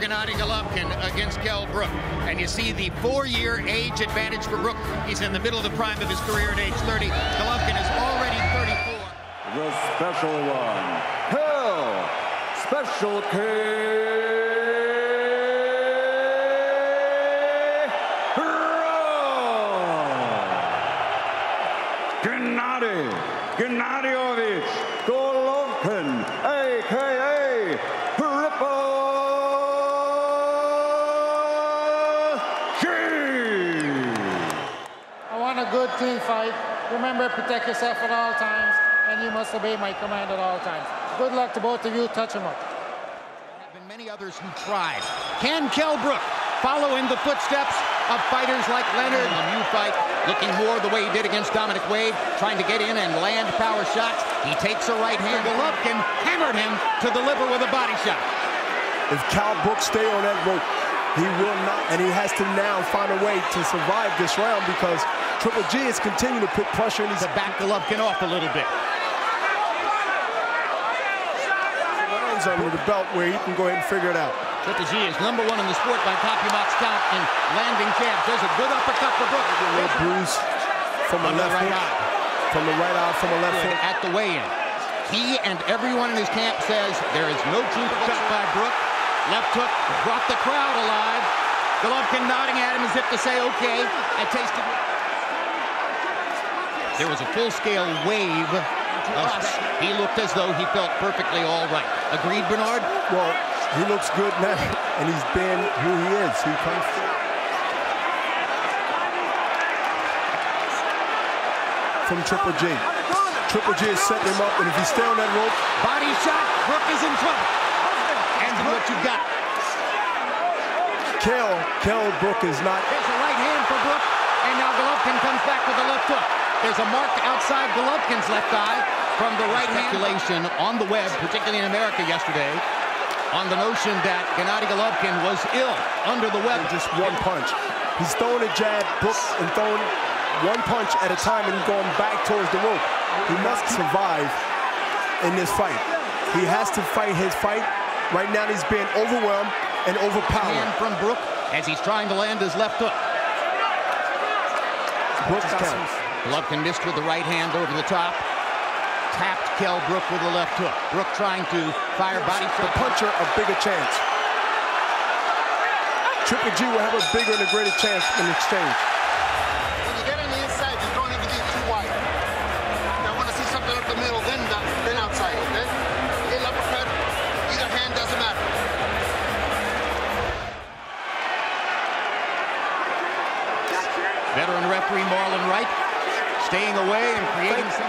Gennady Golovkin against Kell Brook, and you see the 4-year age advantage for Brook. He's in the middle of the prime of his career at age 30. Golovkin is already 34. The special one, Kell Special K. Gennady Golovkin, a.k.a. I want a good clean fight. Remember, protect yourself at all times, and you must obey my command at all times. Good luck to both of you. Touch them up. There have been many others who tried. Can Kell Brook follow in the footsteps of fighters like Leonard in the new fight, looking more the way he did against Dominic Wade, trying to get in and land power shots? He takes a right hand. Golovkin hammered him to the liver with a body shot. If Kell Brook stay on that rope, he will not, and he has to now find a way to survive this round because Triple G is continuing to put pressure in his... To back Golovkin off a little bit. Rounds under the belt where he can go ahead and figure it out. Triple G is #1 in the sport by CompuBox count in landing jabs. There's a good uppercut for Brook. A little bruise from the left hook. From the right eye, from the left hook. At the weigh-in. He and everyone in his camp says there is no truth shot by Brook. Left hook brought the crowd alive. Golovkin nodding at him as if to say, okay, I tasted it. There was a full-scale wave of he looked as though he felt perfectly all right. Agreed, Bernard? Well, he looks good now, and he's been who he is. He comes from Triple G. Triple G is setting him up, and if he stay on that rope... Body shot, Brook is in trouble. And what you got. Kell Brook is not... There's a right hand for Brook, and now Golovkin comes back with the left hook. There's a mark outside Golovkin's left eye from the right hand. Speculation on the web, particularly in America yesterday, on the notion that Gennady Golovkin was ill under the weather. Just one punch. He's throwing a jab, Brook, and throwing one punch at a time and going back towards the rope. He must survive in this fight. He has to fight his fight. Right now he's being overwhelmed and overpowered. Hand from Brook as he's trying to land his left hook. Brook counts. Golovkin missed with the right hand over the top. Tapped Kell Brook with the left hook. Brook trying to fire body shot. The puncher a bigger chance. Triple G will have a bigger and a greater chance in exchange. When you get on the inside, you don't have to get too wide. I want to see something up the middle, then outside, okay? Get an uppercut, either hand, doesn't matter. Veteran referee Marlon Wright staying away and creating some...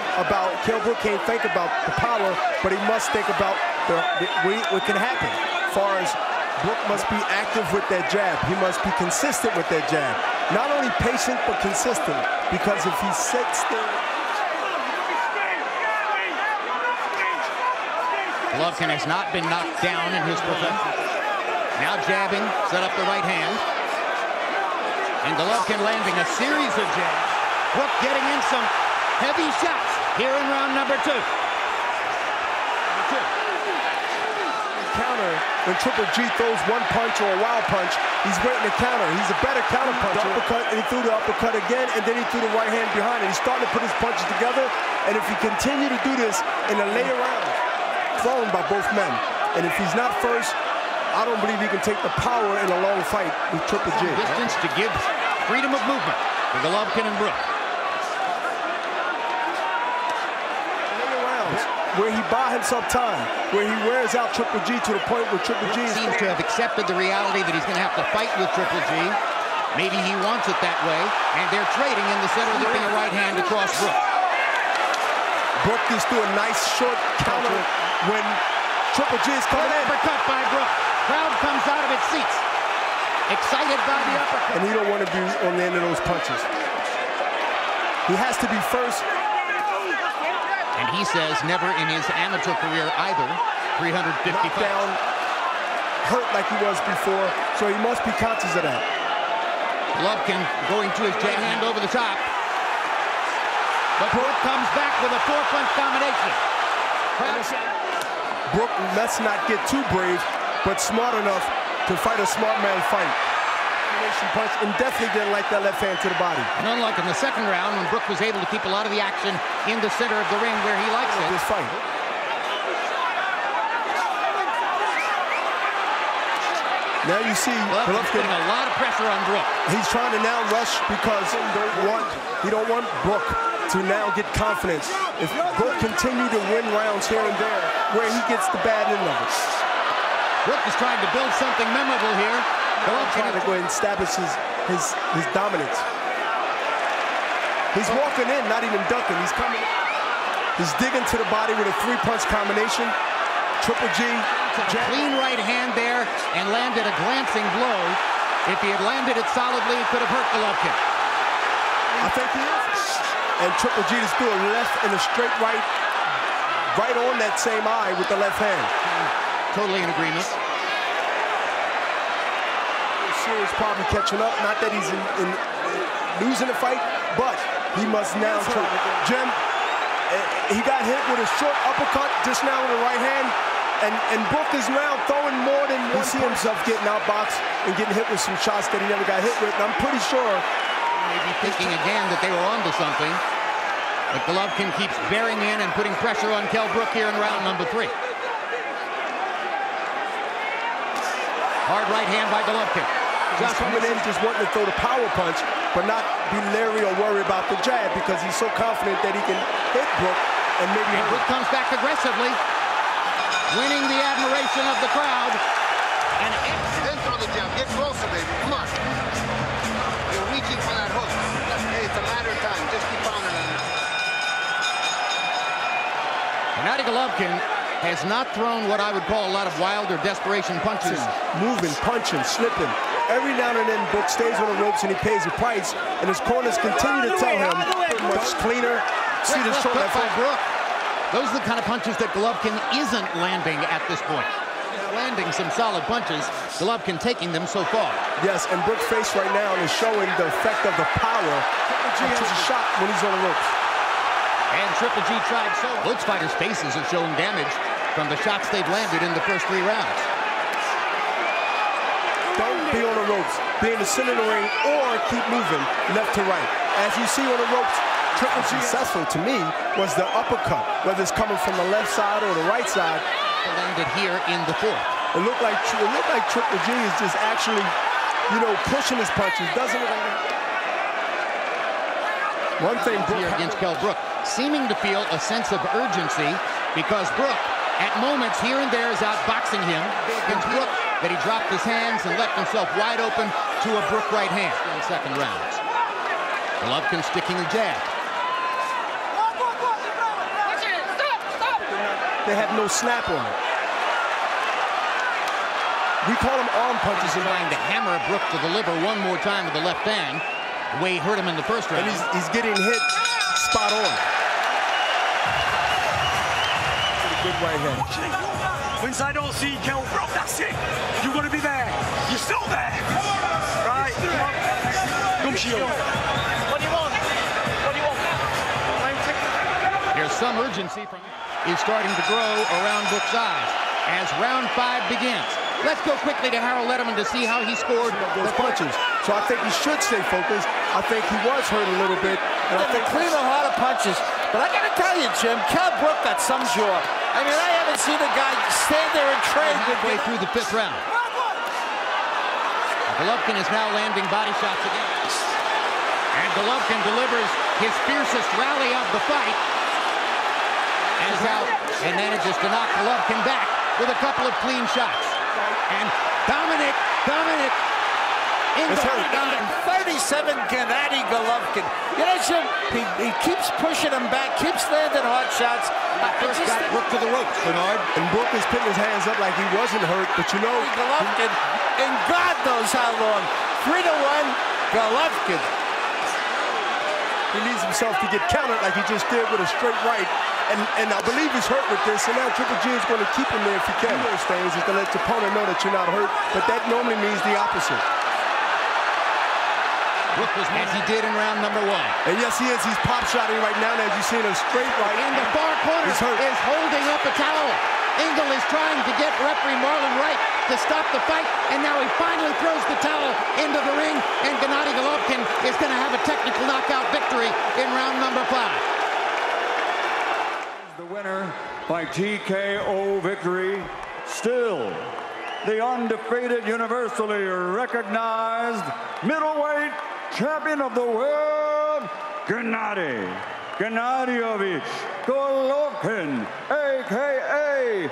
Kell Brook can't think about the power, but he must think about what can happen. As far as Brook must be active with that jab. He must be consistent with that jab. Not only patient, but consistent. Because if he sits there... Golovkin has not been knocked down in his profession. Now jabbing, set up the right hand. And Golovkin landing a series of jabs. Brook getting in some heavy shots here in round number 2. Counter, when Triple G throws one punch or a wild punch, he's waiting to counter. He's a better counter puncher. Uppercut, and he threw the uppercut again, and then he threw the right hand behind it. He's starting to put his punches together, and if he continue to do this in the later rounds, thrown by both men, and if he's not first, I don't believe he can take the power in a long fight with Triple G. Distance to give freedom of movement to Golovkin and Brook. Where he buys himself time, where he wears out Triple G to the point where Triple G seems to have accepted the reality that he's going to have to fight with Triple G. Maybe he wants it that way, and they're trading in the center, leaping a right hand across Brook. Brook just threw a nice short counter when Triple G is coming in. Uppercut by Brook. Crowd comes out of its seats, excited by the uppercut. And he don't want to be on the end of those punches. He has to be first. And he says never in his amateur career either. 350 down, hurt like he was before, so he must be conscious of that. Golovkin going to his jab hand over the top. But Brook comes back with a 4-punch combination. Brook must not get too brave, but smart enough to fight a smart man fight. Punch, and definitely didn't like that left hand to the body. And unlike in the second round, when Brook was able to keep a lot of the action in the center of the ring where he likes it. This fight. Now you see Golovkin's putting a lot of pressure on Brook. He's trying to now rush because he don't want Brook to now get confidence. If Brook continue to win rounds here and there, where he gets the bad end of it. Brook is trying to build something memorable here. Golovkin trying to go ahead and establish his dominance. He's walking in, not even ducking. He's coming. He's digging to the body with a three-punch combination. Triple G. Clean right hand there and landed a glancing blow. If he had landed it solidly, it could have hurt Golovkin. I think he is. And Triple G just threw a left and a straight right, right on that same eye with the left hand. Totally in agreement. Serious problem catching up. Not that he's in losing the fight, but he must now try. Jim, he got hit with a short uppercut just now with the right hand, and Brook is now throwing more than one. He see himself getting outboxed and getting hit with some shots that he never got hit with, and I'm pretty sure. Maybe thinking again that they were onto something, but Golovkin keeps bearing in and putting pressure on Kell Brook here in round number 3. Hard right hand by Golovkin. Just coming in, just wanting to throw the power punch, but not be leery or worry about the jab because he's so confident that he can hit Brook and maybe hurt. Brook comes back aggressively, winning the admiration of the crowd. And then throw the jab. Get closer, baby. Come on. You're reaching for that hook. Hey, it's a matter of time. Just keep pounding on it. Gennady Golovkin has not thrown what I would call a lot of wild or desperation punches. Moving, punching, slipping. Every now and then, Brook stays on the ropes and he pays a price, and his corners continue to tell him much cleaner. See the short left by Brook. Those are the kind of punches that Golovkin isn't landing at this point. He's landing some solid punches. Golovkin taking them so far. Yes, and Brook's face right now is showing the effect of the power. Triple G has a shot when he's on the ropes. And Triple G tried so. Both fighters' faces are showing damage from the shots they've landed in the first 3 rounds. Don't be on the ropes. Be in the center of the ring or keep moving left to right. As you see on the ropes, Triple G successful to me was the uppercut, whether it's coming from the left side or the right side. Landed here in the 4th. It looked like Triple G is just actually, pushing his punches. Doesn't look like that. One thing here against Kell Brook, seeming to feel a sense of urgency because Brook, at moments here and there, is outboxing him against Brook, that he dropped his hands and left himself wide open to a Brook right hand in the second rounds. Golovkin sticking a jab. They have no snap on it. We call them arm punches. Trying to hammer Brook to the liver one more time with the left hand. The way he hurt him in the first round. And he's getting hit spot on. Good right hand. Once I don't see Kell Brook, that's it. You're going to be there. You're still there. Right? Come shield. What do you want? What do you want? There's some urgency from is starting to grow around Brook's eyes as round 5 begins. Let's go quickly to Harold Letterman to see how he scored those punches. So I think he should stay focused. I think he was hurt a little bit. And I think clean a lot of punches. But I got to tell you, Jim, Kell Brook got some jaw. I mean, I haven't seen a guy stand there and trade midway through the 5th round. Golovkin is now landing body shots again. And Golovkin delivers his fiercest rally of the fight. And is out and manages to knock Golovkin back with a couple of clean shots. And Dominic in the 37, Gennady Golovkin. You know, Jim, he keeps pushing him back, keeps landing hard shots. First got Brook to the ropes, Bernard. And Brook is putting his hands up like he wasn't hurt, but you know, Golovkin, and God knows how long. 3-1, Golovkin. He needs himself to get countered like he just did with a straight right. And I believe he's hurt with this, and now Triple G is going to keep him there if he can. Those things is to let your opponent know that you're not hurt, but that normally means the opposite. Brook was as he did in round number 1. And yes, he is. He's pop shotting right now, and as you see in a straight right. In the far corner is holding up a towel. Engel is trying to get referee Marlon Wright to stop the fight, and now he finally throws the towel into the ring, and Gennady Golovkin is going to have a technical knockout victory in round number 5. The winner by TKO victory, still the undefeated, universally recognized middleweight champion of the world, Gennady Golovkin, a.k.a.